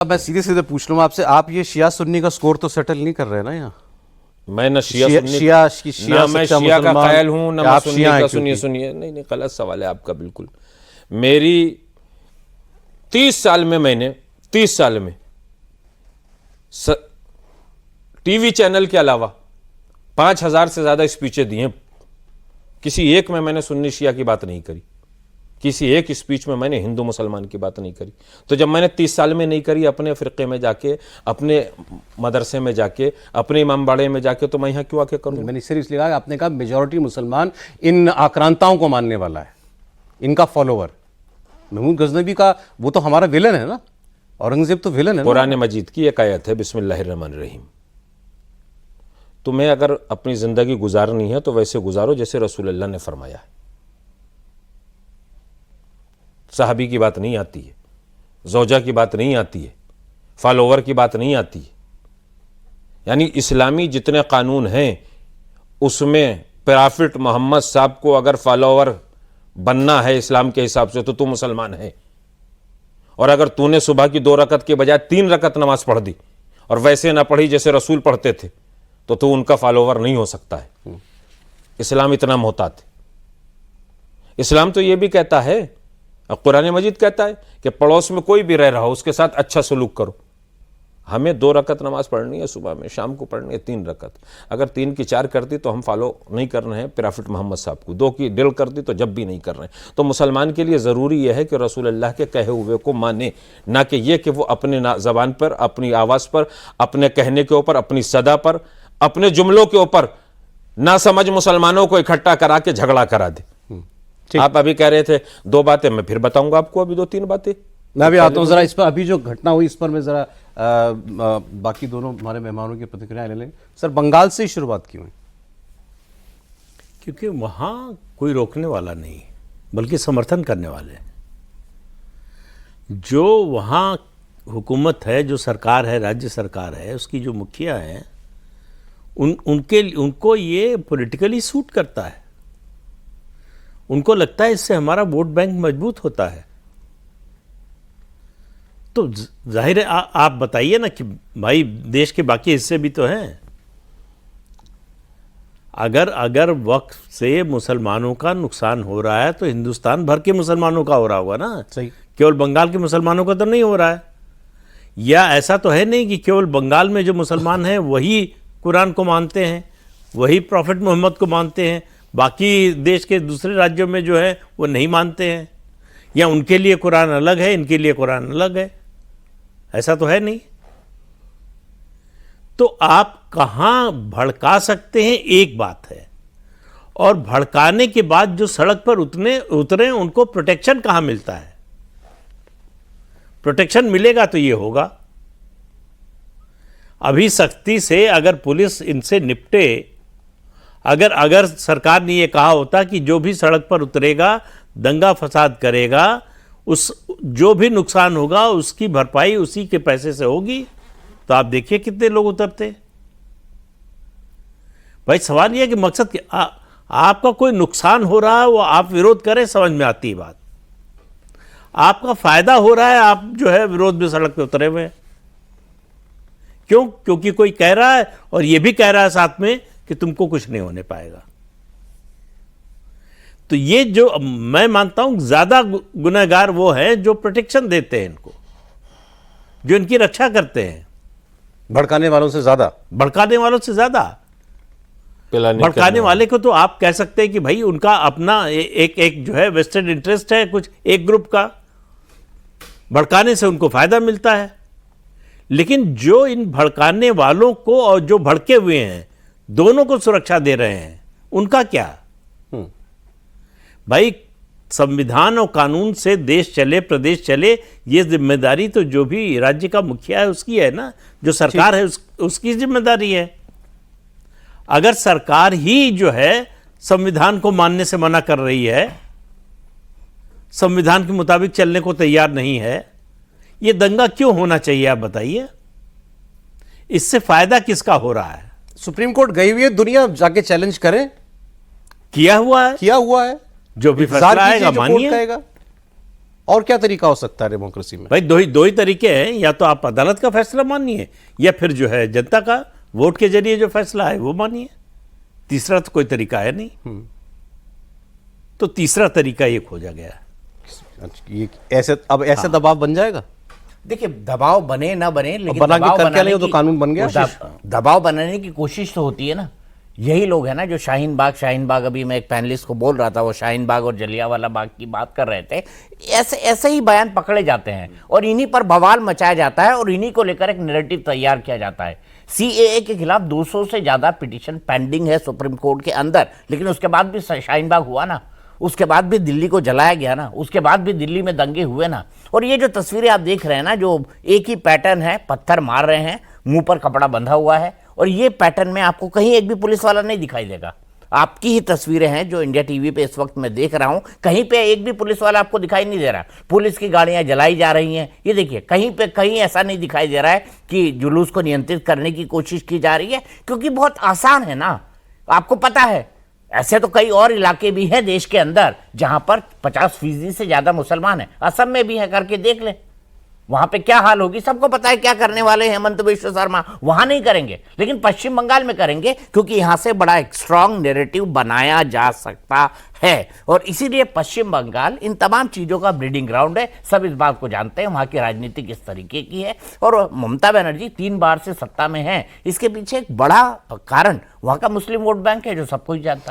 अब मैं सीधे सीधे पूछ लूँ आपसे, आप ये शिया सुन्नी का स्कोर तो सेटल नहीं कर रहे ना यहाँ? मैं न शिया सुन्नी ना मैं शिया का कायल हूँ ना मैं सुन्नी का। सुनिए नहीं नहीं, गलत सवाल है आपका बिल्कुल। मेरी 30 साल में टीवी चैनल के अलावा 5000 से ज्यादा स्पीचें दी हैं। किसी एक में मैंने सुन्नी शिया की बात नहीं करी, किसी एक स्पीच में मैंने हिंदू मुसलमान की बात नहीं करी। तो जब मैंने 30 साल में नहीं करी अपने फ़िरक़े में जाके, अपने मदरसे में जाके, अपने इमाम बाड़े में जाके, तो मैं यहाँ क्यों आके करूँ? मैंने इसलिए कहा, आपने कहा मेजॉरिटी मुसलमान इन आक्रांताओं को मानने वाला है, इनका फॉलोवर। महमूद गजनवी का वो तो हमारा विलन है ना, औरंगजेब तो विलन है। कुरान मजीद की एक आयत है, बिस्मिल्लाहिर्रहमानिर्रहीम। तुम्हें अगर अपनी ज़िंदगी गुजारनी है तो वैसे गुजारो जैसे रसूलुल्लाह ने फरमाया है। साहबी की बात नहीं आती है, ज़ौजा की बात नहीं आती है, फॉलोवर की बात नहीं आती है। यानी इस्लामी जितने कानून हैं उसमें प्रॉफिट मोहम्मद साहब को अगर फॉलोवर बनना है इस्लाम के हिसाब से तो तू मुसलमान है। और अगर तूने सुबह की 2 रकत के बजाय 3 रकत नमाज पढ़ दी और वैसे ना पढ़ी जैसे रसूल पढ़ते थे तो तू उनका फॉलोवर नहीं हो सकता है। इस्लाम इतना मोहतात है। इस्लाम तो ये भी कहता है, कुरान मजीद कहता है कि पड़ोस में कोई भी रह रहा हो उसके साथ अच्छा सलूक करो। हमें 2 रकत नमाज पढ़नी है सुबह में, शाम को पढ़नी है 3 रकत। अगर 3 की 4 कर दी तो हम फॉलो नहीं कर रहे हैं प्रॉफिट मोहम्मद साहब को, 2 की दिल कर दी तो जब भी नहीं कर रहे हैं। तो मुसलमान के लिए ज़रूरी यह है कि रसूल अल्लाह के कहे हुए को माने, ना कि ये कि वो अपने ज़बान पर, अपनी आवाज़ पर, अपने कहने के ऊपर, अपनी सदा पर, अपने जुमलों के ऊपर ना समझ मुसलमानों को इकट्ठा करा के झगड़ा करा दे। आप अभी कह रहे थे 2 बातें, मैं फिर बताऊंगा आपको अभी 2-3 बातें। मैं अभी आता हूँ जरा इस पर, अभी जो घटना हुई इस पर मैं जरा बाकी दोनों हमारे मेहमानों की प्रतिक्रिया ले लें। सर, बंगाल से ही शुरुआत क्यों है? क्योंकि वहाँ कोई रोकने वाला नहीं बल्कि समर्थन करने वाले। जो वहाँ हुकूमत है, जो सरकार है, राज्य सरकार है, उसकी जो मुखिया है, उनको ये पॉलिटिकली सूट करता है। उनको लगता है इससे हमारा वोट बैंक मजबूत होता है। तो जाहिर है आप बताइए ना कि भाई देश के बाकी हिस्से भी तो हैं। अगर वक्त से मुसलमानों का नुकसान हो रहा है तो हिंदुस्तान भर के मुसलमानों का हो रहा होगा ना। सही। केवल बंगाल के मुसलमानों का तो नहीं हो रहा है। या ऐसा तो है नहीं कि केवल बंगाल में जो मुसलमान हैं वही कुरान को मानते हैं, वही प्रॉफिट मोहम्मद को मानते हैं, बाकी देश के दूसरे राज्यों में जो है वो नहीं मानते हैं, या उनके लिए कुरान अलग है, इनके लिए कुरान अलग है। ऐसा तो है नहीं। तो आप कहाँ भड़का सकते हैं, एक बात है, और भड़काने के बाद जो सड़क पर उतरे उनको प्रोटेक्शन कहाँ मिलता है? प्रोटेक्शन मिलेगा तो ये होगा। अभी सख्ती से अगर पुलिस इनसे निपटे, अगर सरकार ने ये कहा होता कि जो भी सड़क पर उतरेगा, दंगा फसाद करेगा, उस जो भी नुकसान होगा उसकी भरपाई उसी के पैसे से होगी, तो आप देखिए कितने लोग उतरते। भाई सवाल यह है कि मकसद आपका कोई नुकसान हो रहा है वो आप विरोध करें, समझ में आती है बात। आपका फायदा हो रहा है, आप जो है विरोध में सड़क पे उतरे हुए हैं। क्यों? क्योंकि कोई कह रहा है और ये भी कह रहा है साथ में कि तुमको कुछ नहीं होने पाएगा। तो ये जो मैं मानता हूं ज्यादा गुनहगार वो हैं जो प्रोटेक्शन देते हैं इनको, जो इनकी रक्षा करते हैं। भड़काने वालों से ज्यादा, भड़काने वालों से ज्यादा। भड़काने वाले को तो आप कह सकते हैं कि भाई उनका अपना एक जो है वेस्टेड इंटरेस्ट है, कुछ एक ग्रुप का, भड़काने से उनको फायदा मिलता है। लेकिन जो इन भड़काने वालों को और जो भड़के हुए हैं दोनों को सुरक्षा दे रहे हैं, उनका क्या? भाई संविधान और कानून से देश चले, प्रदेश चले, ये जिम्मेदारी तो जो भी राज्य का मुखिया है उसकी है ना, जो सरकार है उसकी जिम्मेदारी है। अगर सरकार ही जो है संविधान को मानने से मना कर रही है, संविधान के मुताबिक चलने को तैयार नहीं है, ये दंगा क्यों होना चाहिए आप बताइए? इससे फायदा किसका हो रहा है? सुप्रीम कोर्ट गई हुई है, दुनिया जाके चैलेंज करे, किया हुआ है जो भी फैसला आएगा मानिए। और क्या तरीका हो सकता है डेमोक्रेसी में? भाई दो ही तरीके हैं, या तो आप अदालत का फैसला मानिए या फिर जो है जनता का वोट के जरिए जो फैसला है वो मानिए। तीसरा तो कोई तरीका है नहीं। तो तीसरा तरीका ये खोजा गया है। ये ऐसे दबाव बन जाएगा? देखिए, दबाव बने ना बने, लेकिन बना के दबाव कर क्या बनाने नहीं, वो तो की कानून बन गया। दबाव बनाने की कोशिश तो होती है ना। यही लोग है ना जो शाहीन बाग, अभी मैं एक पैनलिस्ट को बोल रहा था, वो शाहीन बाग और जलियांवाला बाग की बात कर रहे थे। ऐसे ही बयान पकड़े जाते हैं और इन्हीं पर बवाल मचाया जाता है और इन्हीं को लेकर एक नैरेटिव तैयार किया जाता है। सीएए के खिलाफ 200 से ज्यादा पिटीशन पेंडिंग है सुप्रीम कोर्ट के अंदर, लेकिन उसके बाद भी शाहीन बाग हुआ ना, उसके बाद भी दिल्ली को जलाया गया ना, उसके बाद भी दिल्ली में दंगे हुए ना। और ये जो तस्वीरें आप देख रहे हैं ना, जो एक ही पैटर्न है, पत्थर मार रहे हैं, मुंह पर कपड़ा बंधा हुआ है, और ये पैटर्न में आपको कहीं एक भी पुलिस वाला नहीं दिखाई देगा। आपकी ही तस्वीरें हैं जो इंडिया टीवी पे इस वक्त मैं देख रहा हूं, कहीं पे एक भी पुलिस वाला आपको दिखाई नहीं दे रहा। पुलिस की गाड़ियां जलाई जा रही हैं, ये देखिए, कहीं ऐसा नहीं दिखाई दे रहा है कि जुलूस को नियंत्रित करने की कोशिश की जा रही है, क्योंकि बहुत आसान है ना। आपको पता है ऐसे तो कई और इलाके भी हैं देश के अंदर जहां पर 50% से ज्यादा मुसलमान हैं। असम में भी है, करके देख ले, वहां पे क्या हाल होगी सबको पता है। क्या करने वाले हैं हेमंत बिश्व शर्मा, वहां नहीं करेंगे, लेकिन पश्चिम बंगाल में करेंगे, क्योंकि यहां से बड़ा एक स्ट्रांग नैरेटिव बनाया जा सकता है। और इसीलिए पश्चिम बंगाल इन तमाम चीजों का ब्रीडिंग ग्राउंड है। सब इस बात को जानते हैं, वहां की राजनीति किस तरीके की है। और ममता बनर्जी 3 बार से सत्ता में है, इसके पीछे एक बड़ा कारण वहां का मुस्लिम वोट बैंक है, जो सबको ही जानता है।